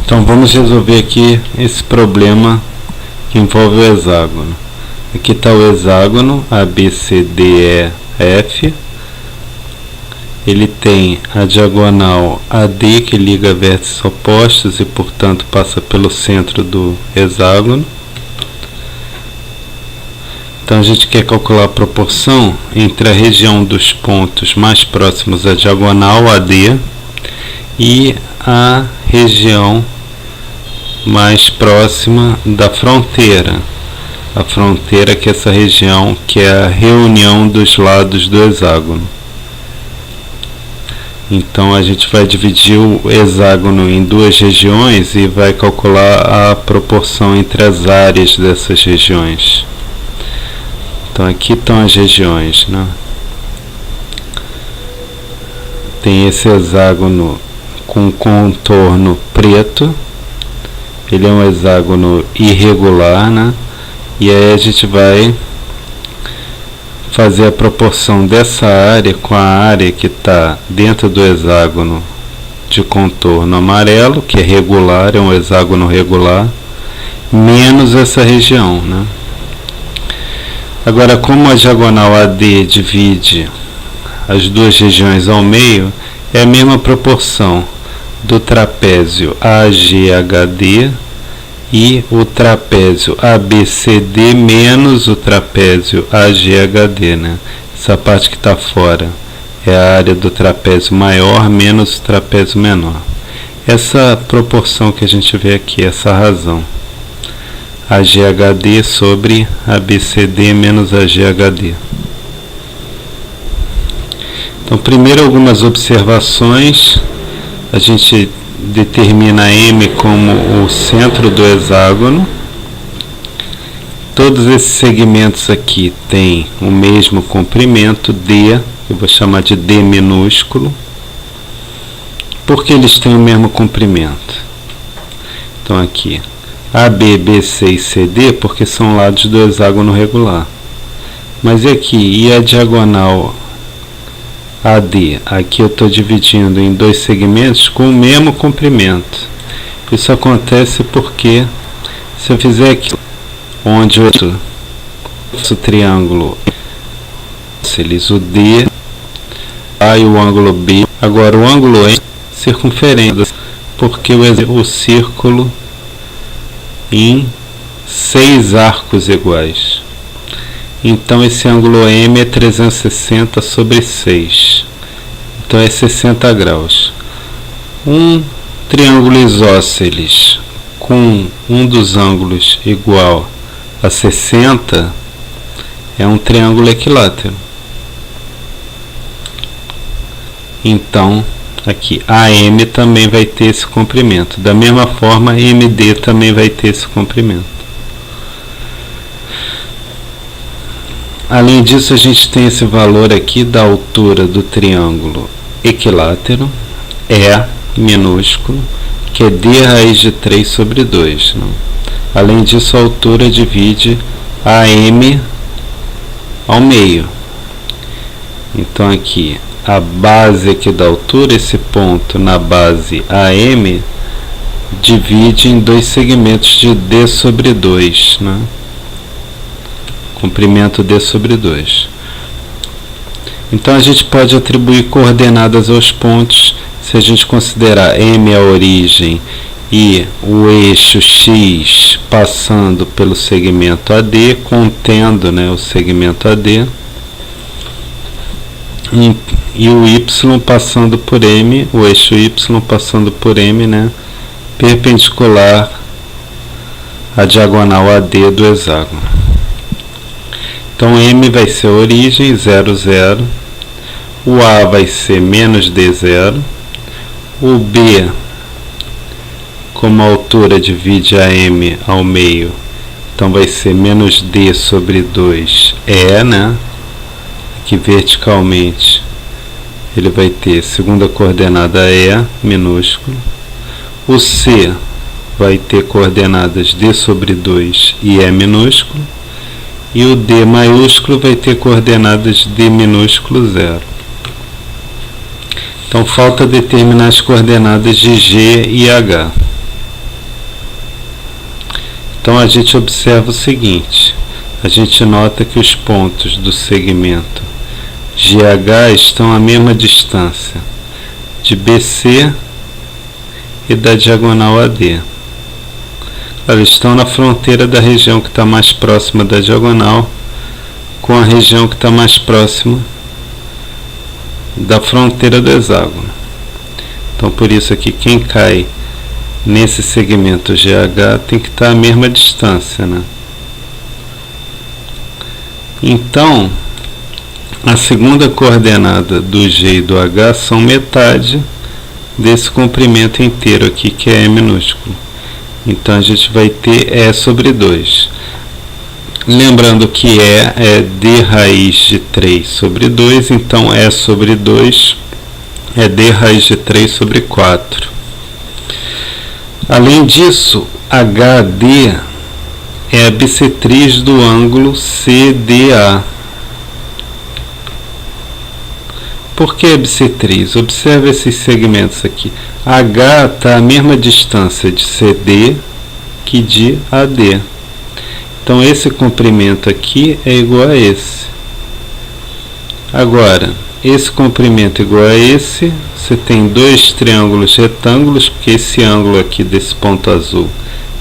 Então vamos resolver aqui esse problema que envolve o hexágono. Aqui está o hexágono ABCDEF. Ele tem a diagonal AD que liga vértices opostos e, portanto, passa pelo centro do hexágono. Então a gente quer calcular a proporção entre a região dos pontos mais próximos à diagonal AD e a região mais próxima da fronteira. A fronteira que é essa região que é a reunião dos lados do hexágono. Então a gente vai dividir o hexágono em duas regiões e vai calcular a proporção entre as áreas dessas regiões. Então aqui estão as regiões, né? Tem esse hexágono com contorno preto. Ele é um hexágono irregular, né? E aí a gente vai fazer a proporção dessa área com a área que está dentro do hexágono de contorno amarelo, que é regular, é um hexágono regular, menos essa região, né? Agora, como a diagonal AD divide as duas regiões ao meio, é a mesma proporção do trapézio AGHD e o trapézio ABCD menos o trapézio AGHD, né? Essa parte que está fora é a área do trapézio maior menos o trapézio menor. Essa proporção que a gente vê aqui, essa razão. AGHD sobre ABCD menos AGHD. Então, primeiro algumas observações. A gente determina M como o centro do hexágono. Todos esses segmentos aqui têm o mesmo comprimento, D, eu vou chamar de D minúsculo. Por que eles têm o mesmo comprimento? Então aqui, AB, BC e CD, porque são lados do hexágono regular. Mas e aqui, e a diagonal AD? Aqui eu estou dividindo em dois segmentos com o mesmo comprimento. Isso acontece porque, se eu fizer aqui, onde o triângulo, o D, A e o ângulo B, agora o ângulo E, circunferência, porque o círculo em 6 arcos iguais. Então esse ângulo M é 360 sobre 6. Então é 60 graus. Um triângulo isósceles com um dos ângulos igual a 60 é um triângulo equilátero. Então aqui AM também vai ter esse comprimento. Da mesma forma, MD também vai ter esse comprimento. Além disso, a gente tem esse valor aqui da altura do triângulo equilátero, E minúsculo, que é D raiz de 3 sobre 2. Né? Além disso, a altura divide AM ao meio. Então aqui, a base aqui da altura, esse ponto na base AM, divide em dois segmentos de D sobre 2, né? Comprimento D sobre 2. Então a gente pode atribuir coordenadas aos pontos se a gente considerar M a origem e o eixo X passando pelo segmento AD, contendo, né, o segmento AD, e o Y passando por M, o eixo Y passando por M, né, perpendicular à diagonal AD do hexágono. Então M vai ser a origem, 0, 0. O A vai ser menos D0. O B, como a altura divide a M ao meio, então vai ser menos D sobre 2 E, né? Aqui verticalmente ele vai ter segunda coordenada E minúsculo. O C vai ter coordenadas D sobre 2 e E minúsculo. E o D maiúsculo vai ter coordenadas D minúsculo 0. Então falta determinar as coordenadas de G e H. Então a gente observa o seguinte, a gente nota que os pontos do segmento GH estão à mesma distância de BC e da diagonal AD. Eles estão na fronteira da região que está mais próxima da diagonal com a região que está mais próxima da fronteira do hexágono. Então por isso aqui quem cai nesse segmento GH tem que estar à mesma distância, né? Então a segunda coordenada do G e do H são metade desse comprimento inteiro aqui, que é E minúsculo. Então a gente vai ter E sobre 2. Lembrando que E é D raiz de 3 sobre 2, então E sobre 2 é D raiz de 3 sobre 4. Além disso, HD é a bissetriz do ângulo CDA. Por que a bissetriz? Observe esses segmentos aqui. H está à mesma distância de CD que de AD. Então esse comprimento aqui é igual a esse. Agora, esse comprimento igual a esse, você tem dois triângulos retângulos, porque esse ângulo aqui desse ponto azul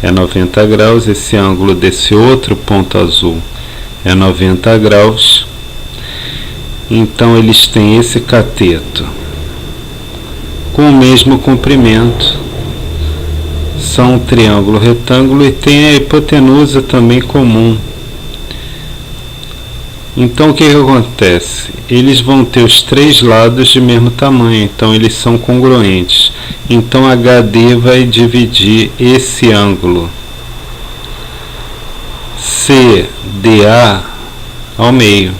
é 90 graus, esse ângulo desse outro ponto azul é 90 graus. Então eles têm esse cateto com o mesmo comprimento, são um triângulo retângulo e tem a hipotenusa também comum. Então o que acontece? Eles vão ter os três lados de mesmo tamanho, então eles são congruentes. Então HD vai dividir esse ângulo CDA ao meio,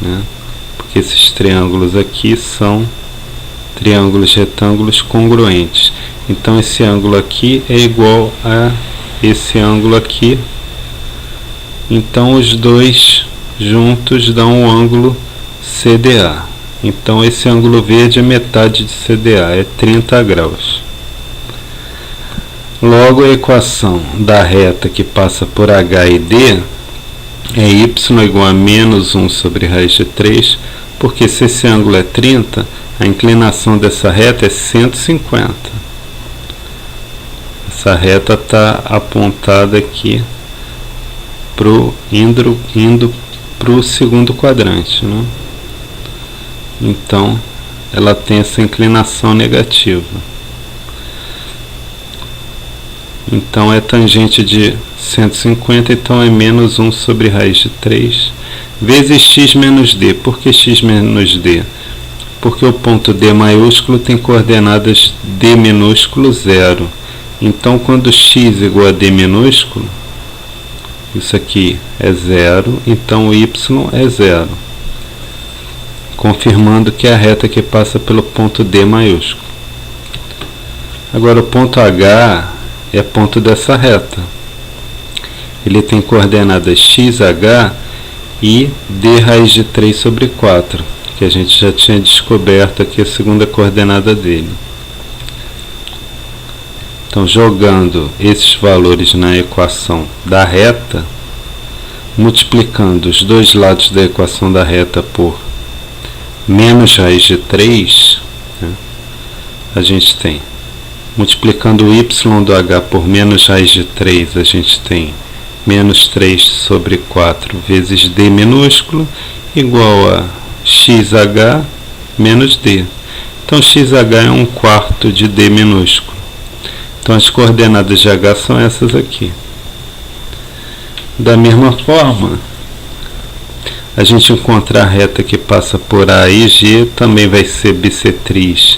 né? Porque esses triângulos aqui são triângulos retângulos congruentes. Então esse ângulo aqui é igual a esse ângulo aqui. Então os dois juntos dão um ângulo CDA. Então esse ângulo verde é metade de CDA, é 30 graus. Logo a equação da reta que passa por H e D é y igual a menos 1 sobre raiz de 3, porque se esse ângulo é 30, a inclinação dessa reta é 150. Essa reta está apontada aqui indo para o segundo quadrante, né? Então ela tem essa inclinação negativa. Então é tangente de 150, então é menos 1 sobre raiz de 3 vezes x menos d. Por que x menos d? Porque o ponto D maiúsculo tem coordenadas D minúsculo 0. Então quando x igual a D minúsculo, isso aqui é 0, então o y é 0, confirmando que é a reta que passa pelo ponto D maiúsculo. Agora o ponto H é ponto dessa reta. Ele tem coordenadas xh e D raiz de 3 sobre 4, que a gente já tinha descoberto aqui a segunda coordenada dele. Então, jogando esses valores na equação da reta, multiplicando os dois lados da equação da reta por menos raiz de 3, né, a gente tem, multiplicando o y do h por menos raiz de 3, a gente tem menos 3 sobre 4 vezes d minúsculo igual a xh menos d. Então, xh é 1/4 de d minúsculo. Então as coordenadas de H são essas aqui. Da mesma forma, a gente encontra a reta que passa por A e G, também vai ser bissetriz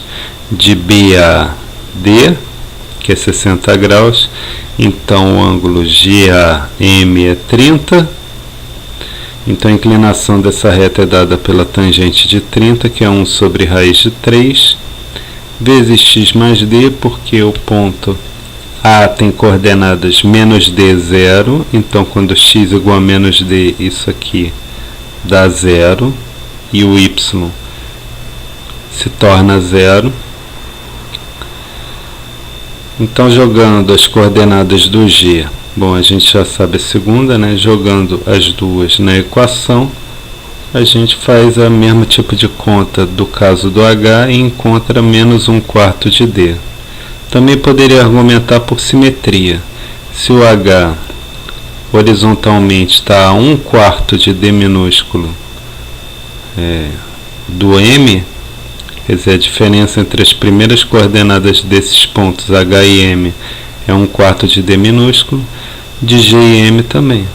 de BAD, que é 60 graus. Então o ângulo GAM é 30. Então a inclinação dessa reta é dada pela tangente de 30, que é 1 sobre raiz de 3. Vezes x mais d, porque o ponto A tem coordenadas menos d, 0. Então, quando x igual a menos d, isso aqui dá 0. E o y se torna 0. Então, jogando as coordenadas do G, bom, a gente já sabe a segunda, né? Jogando as duas na equação, a gente faz o mesmo tipo de conta do caso do H e encontra menos 1/4 de D. Também poderia argumentar por simetria. Se o H horizontalmente está a 1/4 de D minúsculo do M, quer dizer, a diferença entre as primeiras coordenadas desses pontos H e M é 1/4 de D minúsculo, de G e M também.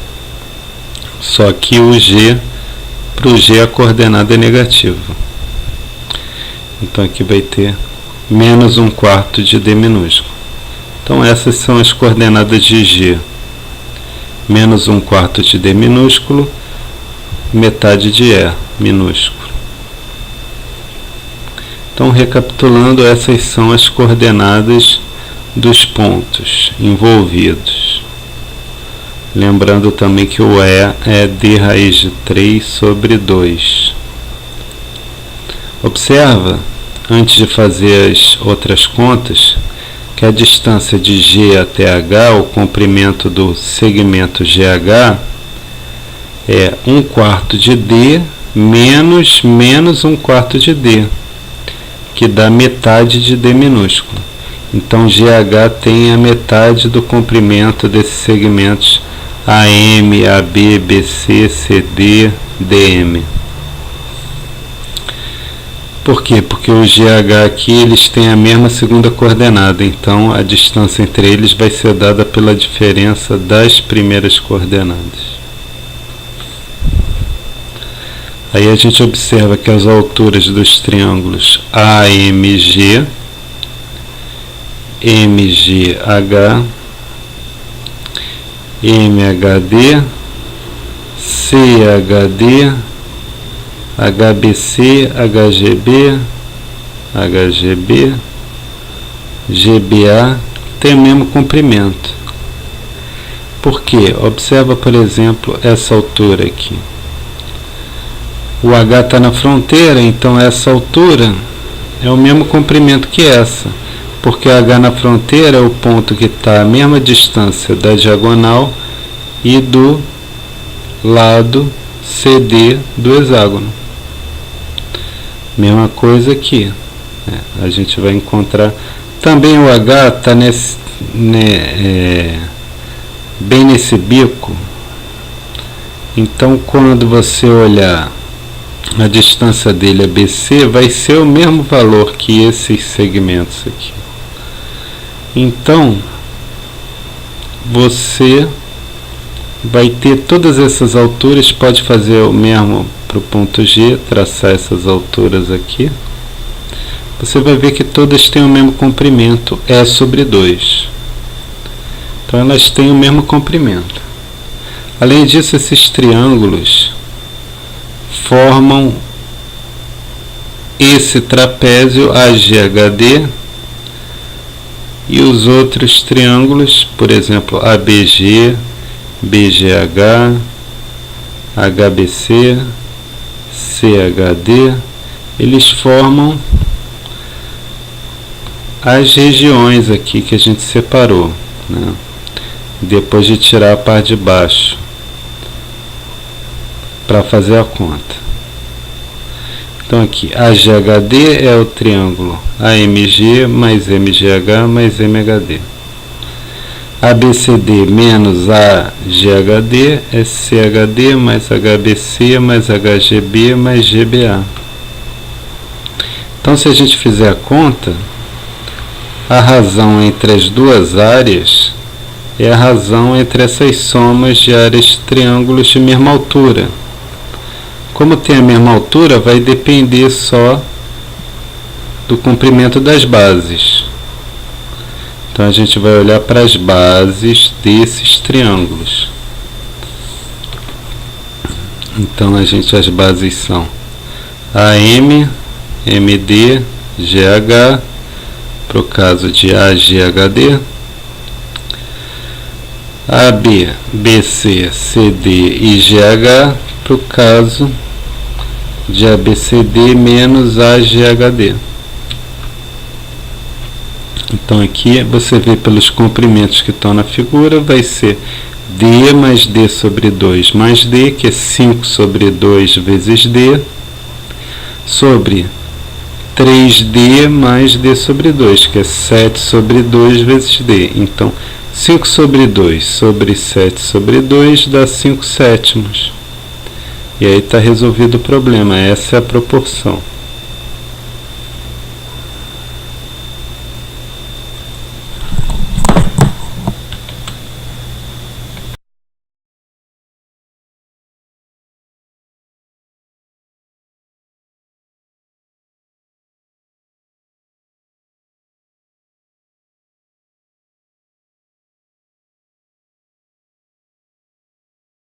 Só que o G, para o G a coordenada é negativa. Então aqui vai ter menos 1/4 de D minúsculo. Então essas são as coordenadas de G. Menos 1/4 de D minúsculo, metade de E minúsculo. Então, recapitulando, essas são as coordenadas dos pontos envolvidos. Lembrando também que o E é D raiz de 3 sobre 2. Observa, antes de fazer as outras contas, que a distância de G até H, o comprimento do segmento GH, é 1/4 de D menos 1/4 de D, que dá metade de D minúsculo. Então, GH tem a metade do comprimento desses segmentos AM, AB, BC, CD, DM. Por quê? Porque o GH aqui, eles têm a mesma segunda coordenada, então a distância entre eles vai ser dada pela diferença das primeiras coordenadas. Aí a gente observa que as alturas dos triângulos AMG, MGH, MHD, CHD, HBC, HGB, HGB, GBA tem o mesmo comprimento. Por quê? Observa, por exemplo, essa altura aqui. O H está na fronteira, então essa altura é o mesmo comprimento que essa, porque H na fronteira é o ponto que está a mesma distância da diagonal e do lado CD do hexágono. Mesma coisa aqui, a gente vai encontrar. Também o H está bem nesse bico. Então, quando você olhar a distância dele a BC, vai ser o mesmo valor que esses segmentos aqui. Então, você vai ter todas essas alturas, pode fazer o mesmo para o ponto G, traçar essas alturas aqui. Você vai ver que todas têm o mesmo comprimento, E sobre 2. Então, elas têm o mesmo comprimento. Além disso, esses triângulos formam esse trapézio AGHD e os outros triângulos, por exemplo, ABG, BGH, HBC, CHD, eles formam as regiões aqui que a gente separou, né? Depois de tirar a parte de baixo para fazer a conta. Então aqui, AGHD é o triângulo AMG mais MGH mais MHD. ABCD menos AGHD é CHD mais HBC mais HGB mais GBA. Então, se a gente fizer a conta, a razão entre as duas áreas é a razão entre essas somas de áreas de triângulos de mesma altura. Como tem a mesma altura, vai depender só do comprimento das bases. Então a gente vai olhar para as bases desses triângulos. Então as bases são AM, MD, GH, para o caso de AGHD, AB, BC, CD e GH, para o caso de ABCD menos AGHD. Então aqui você vê pelos comprimentos que estão na figura, vai ser D mais D sobre 2 mais D, que é 5 sobre 2 vezes D, sobre 3D mais D sobre 2, que é 7 sobre 2 vezes D. Então, 5 sobre 2 sobre 7 sobre 2 dá 5 sétimos. E aí está resolvido o problema, essa é a proporção.